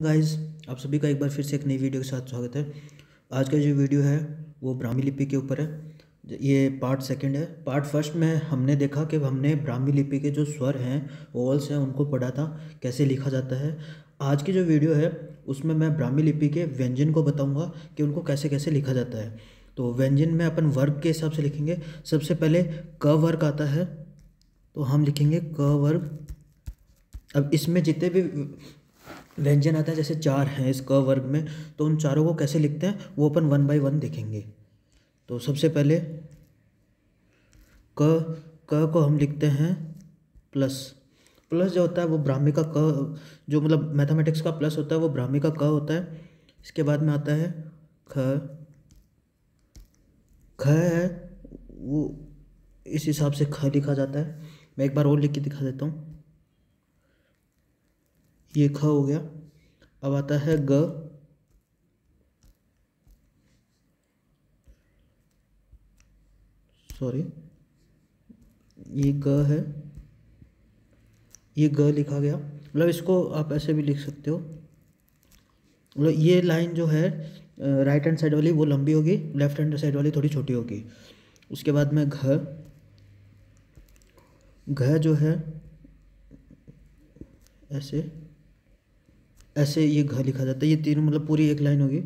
Guys, आप सभी का एक बार फिर से एक नई वीडियो के साथ स्वागत है। आज का जो वीडियो है वो ब्राह्मी लिपि के ऊपर है। ये पार्ट सेकंड है। पार्ट फर्स्ट में हमने देखा कि हमने ब्राह्मी लिपि के जो स्वर हैं, वोवल्स हैं, उनको पढ़ा था, कैसे लिखा जाता है। आज की जो वीडियो है उसमें मैं ब्राह्मी लिपि के व्यंजन को बताऊँगा कि उनको कैसे कैसे लिखा जाता है। तो व्यंजन में अपन वर्ग के हिसाब से लिखेंगे। सबसे पहले क वर्ग आता है, तो हम लिखेंगे क वर्ग। अब इसमें जितने भी व्यंजन आता है, जैसे चार हैं इस क वर्ग में, तो उन चारों को कैसे लिखते हैं वो अपन वन बाय वन देखेंगे। तो सबसे पहले क क को हम लिखते हैं प्लस। प्लस जो होता है वो ब्राह्मी का क, जो मतलब मैथमेटिक्स का प्लस होता है वो ब्राह्मी का क होता है। इसके बाद में आता है ख। ख है वो इस हिसाब से ख लिखा जाता है। मैं एक बार और लिख के दिखा देता हूँ। ये ख हो गया। अब आता है ग। सॉरी, ये ग है, ये ग लिखा गया। मतलब इसको आप ऐसे भी लिख सकते हो। मतलब ये लाइन जो है राइट हैंड साइड वाली वो लंबी होगी, लेफ्ट हैंड साइड वाली थोड़ी छोटी होगी। उसके बाद में घ। घ जो है ऐसे ऐसे ये घ लिखा जाता है। ये तीनों मतलब पूरी एक लाइन होगी,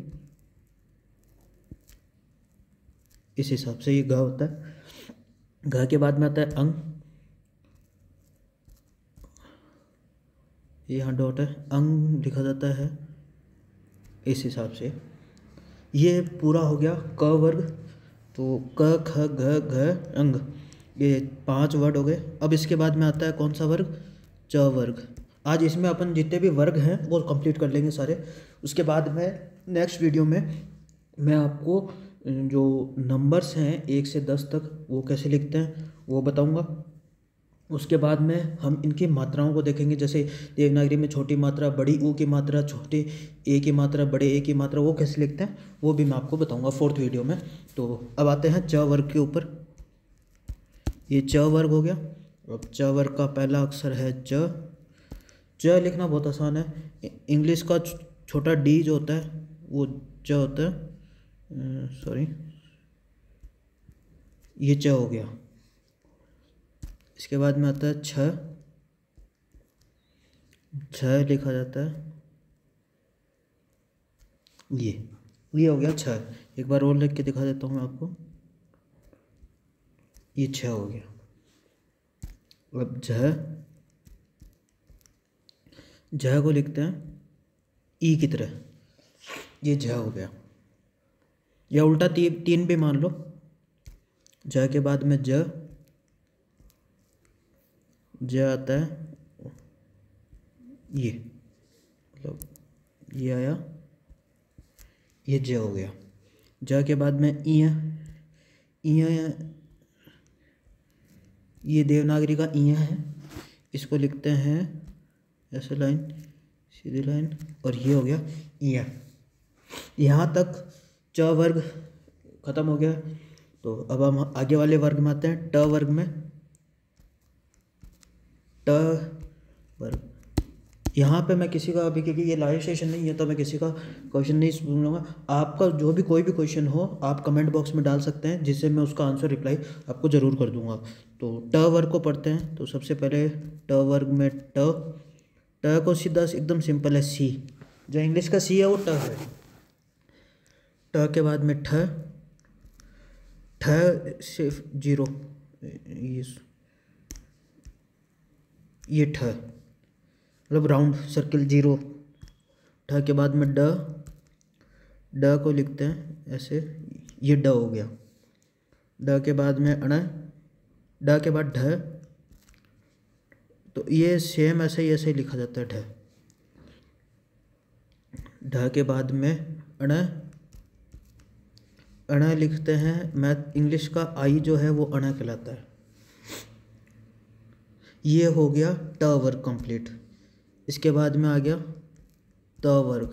इस हिसाब से ये घ होता है। घ के बाद में आता है अंग। ये यहाँ डॉट है, अंग लिखा जाता है इस हिसाब से। ये पूरा हो गया क वर्ग। तो क ख घ घ अंग, ये 5 वर्ड हो गए। अब इसके बाद में आता है कौन सा वर्ग? च वर्ग। आज इसमें अपन जितने भी वर्ग हैं वो कंप्लीट कर लेंगे सारे। उसके बाद में नेक्स्ट वीडियो में मैं आपको जो नंबर्स हैं 1 से 10 तक वो कैसे लिखते हैं वो बताऊंगा। उसके बाद में हम इनकी मात्राओं को देखेंगे, जैसे देवनागरी में छोटी मात्रा, बड़ी ऊ की मात्रा, छोटे ए की मात्रा, बड़े ए की मात्रा, वो कैसे लिखते हैं वो भी मैं आपको बताऊंगा फोर्थ वीडियो में। तो अब आते हैं च वर्ग के ऊपर। ये च वर्ग हो गया। अब च वर्ग का पहला अक्षर है च। च लिखना बहुत आसान है। इंग्लिश का छोटा डी जो होता है वो च होता है। सॉरी, ये च हो गया। इसके बाद में आता है छ। छ लिखा जाता है ये हो गया छ। एक बार और लिख के दिखा देता हूँ मैं आपको। ये छ हो गया। अब झ, झ को लिखते हैं ई की तरह, ये झ हो गया। या उल्टा तीन भी मान लो। झ के बाद में ज, ज आता है ये, मतलब ये आया, ये ज हो गया। ज के बाद में इया, इया ये देवनागरी का इया है, इसको लिखते हैं ऐसे लाइन, सीधी लाइन, और ये हो गया इया। यहाँ तक च वर्ग खत्म हो गया। तो अब हम आगे वाले वर्ग में आते हैं, ट वर्ग में। ट वर्ग, यहाँ पे मैं किसी का, अभी क्योंकि ये लाइव सेशन नहीं है तो मैं किसी का क्वेश्चन नहीं सुनूंगा। आपका जो भी कोई भी क्वेश्चन हो आप कमेंट बॉक्स में डाल सकते हैं, जिससे मैं उसका आंसर रिप्लाई आपको ज़रूर कर दूंगा। तो ट वर्ग को पढ़ते हैं। तो सबसे पहले ट वर्ग में ट। ट को सीधा एकदम सिंपल है सी, जो इंग्लिश का सी है वो ट है। ट के बाद में ठ। ठ सिर्फ जीरो, ये ठ मतलब राउंड सर्किल जीरो। ठ के बाद में ड। ड को लिखते हैं ऐसे, ये ड हो गया। ड के बाद में अण। ड के बाद ढ। तो ये सेम ऐसे ही लिखा जाता है ढ। ढ के बाद में अण। अण लिखते हैं, मैथ इंग्लिश का आई जो है वो अण कहलाता है। ये हो गया ट वर्ग कंप्लीट। इसके बाद में आ गया त वर्ग।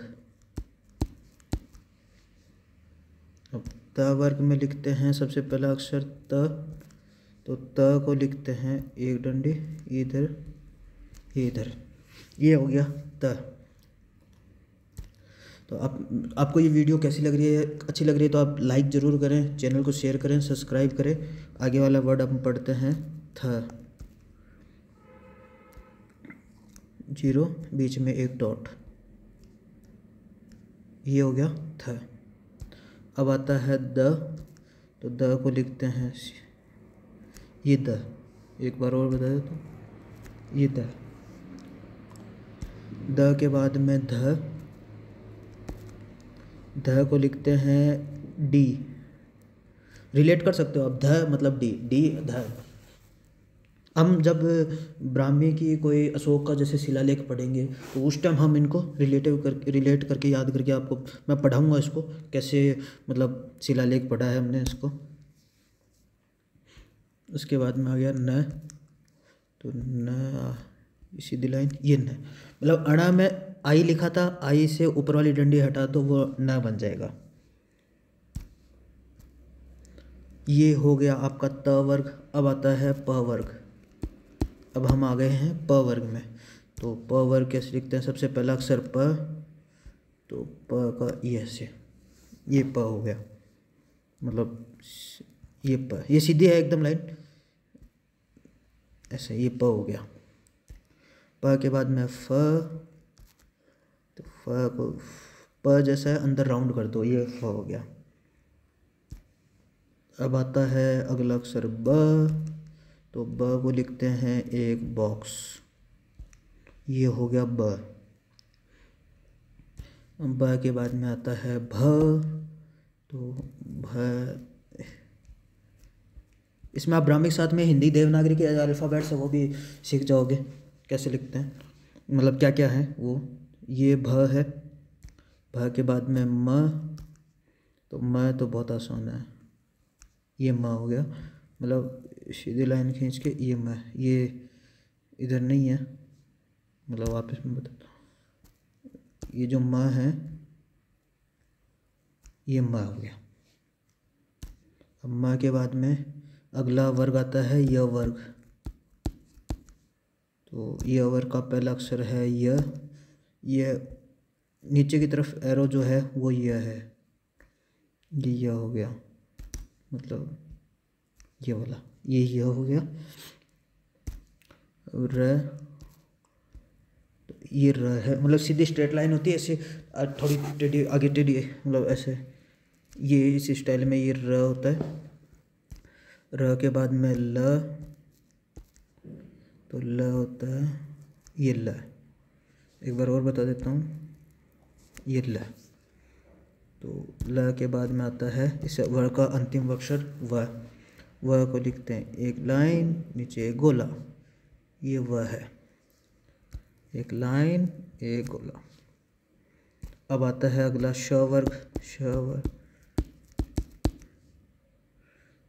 अब त वर्ग में लिखते हैं सबसे पहला अक्षर त। तो त को लिखते हैं एक डंडी इधर इधर, ये हो गया त। तो आपको ये वीडियो कैसी लग रही है, अच्छी लग रही है तो आप लाइक ज़रूर करें, चैनल को शेयर करें, सब्सक्राइब करें। आगे वाला वर्ड हम पढ़ते हैं थ, 0 बीच में एक डॉट, ये हो गया थ। अब आता है द, तो द को लिखते हैं ये द, एक बार और बता दे तो ये द के बाद में ध, ध को लिखते हैं डी, रिलेट कर सकते हो आप, ध मतलब डी, डी ध। हम जब ब्राह्मी की कोई अशोक का जैसे शिलालेख पढ़ेंगे तो उस टाइम हम इनको रिलेट करके याद करके आपको मैं पढ़ाऊंगा इसको कैसे, मतलब शिलालेख पढ़ा है हमने इसको। उसके बाद में आ गया न, तो न सीधी लाइन, ये न मतलब अड़ा में आई लिखा था, आई से ऊपर वाली डंडी हटा दो वो न बन जाएगा। ये हो गया आपका त वर्ग। अब आता है प वर्ग। अब हम आ गए हैं प वर्ग में। तो प वर्ग कैसे लिखते हैं, सबसे पहला अक्षर प, तो प का ये से, ये प हो गया, मतलब ये प, ये सीधी है एकदम लाइन ऐसे, ये प हो गया। प के बाद में फ, तो फ को प जैसा है अंदर राउंड कर दो, ये फ हो गया। अब आता है अगला अक्षर ब, तो ब को लिखते हैं एक बॉक्स, ये हो गया ब। ब के बाद में आता है भ, तो भ, इसमें आप ब्राह्मिक साथ में हिंदी देवनागरी के अल्फ़ाबेट्स है वो भी सीख जाओगे कैसे लिखते हैं, मतलब क्या क्या है वो। ये भ है, भ के बाद में म, तो म तो बहुत आसान है, ये म हो गया, मतलब सीधी लाइन खींच के ये म, ये इधर नहीं है, मतलब वापस में बताता हूँ, ये जो म है ये म हो गया। अब म के बाद में अगला वर्ग आता है य वर्ग। तो य वर्ग का पहला अक्षर है य, ये नीचे की तरफ एरो जो है वो य है, ये य हो गया, मतलब ये वाला, ये य हो गया। र, तो ये र है, मतलब सीधी स्ट्रेट लाइन होती है ऐसे, थोड़ी टेढ़ी आगे टेढ़ी, मतलब ऐसे, ये इस स्टाइल में ये र होता है। र के बाद में ल, तो ल होता है ये ल, एक बार और बता देता हूँ, ये ल। तो ल के बाद में आता है इस व का अंतिम अक्षर व, व को लिखते हैं एक लाइन नीचे एक गोला, ये व है, एक लाइन एक गोला। अब आता है अगला श वर्ग, श वर्ग।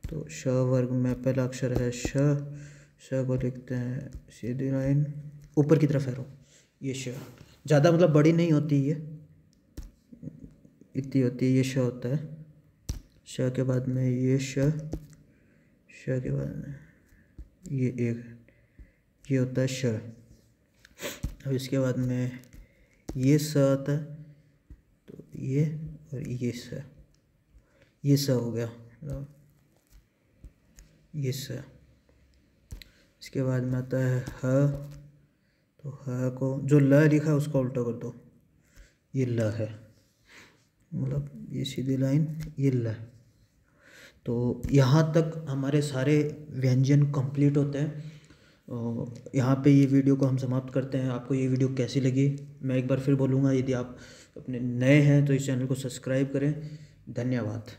तो श वर्ग में पहला अक्षर है श, श को लिखते हैं सीधी लाइन ऊपर की तरफ एरो, ये श, ज़्यादा मतलब बड़ी नहीं होती, ये इतनी होती है, ये श होता है। श के बाद में ये श, श के बाद में ये एक, ये होता है श। अब इसके बाद में ये स आता है, तो ये और ये स, ये स हो गया, ये स। इसके बाद में आता है ह, तो ह को जो ल लिखा है उसका उल्टा कर दो, ये ल है, मतलब ये सीधी लाइन ये ल। तो यहाँ तक हमारे सारे व्यंजन कंप्लीट होते हैं। यहाँ पे ये वीडियो को हम समाप्त करते हैं। आपको ये वीडियो कैसी लगी, मैं एक बार फिर बोलूँगा, यदि आप अपने नए हैं तो इस चैनल को सब्सक्राइब करें। धन्यवाद।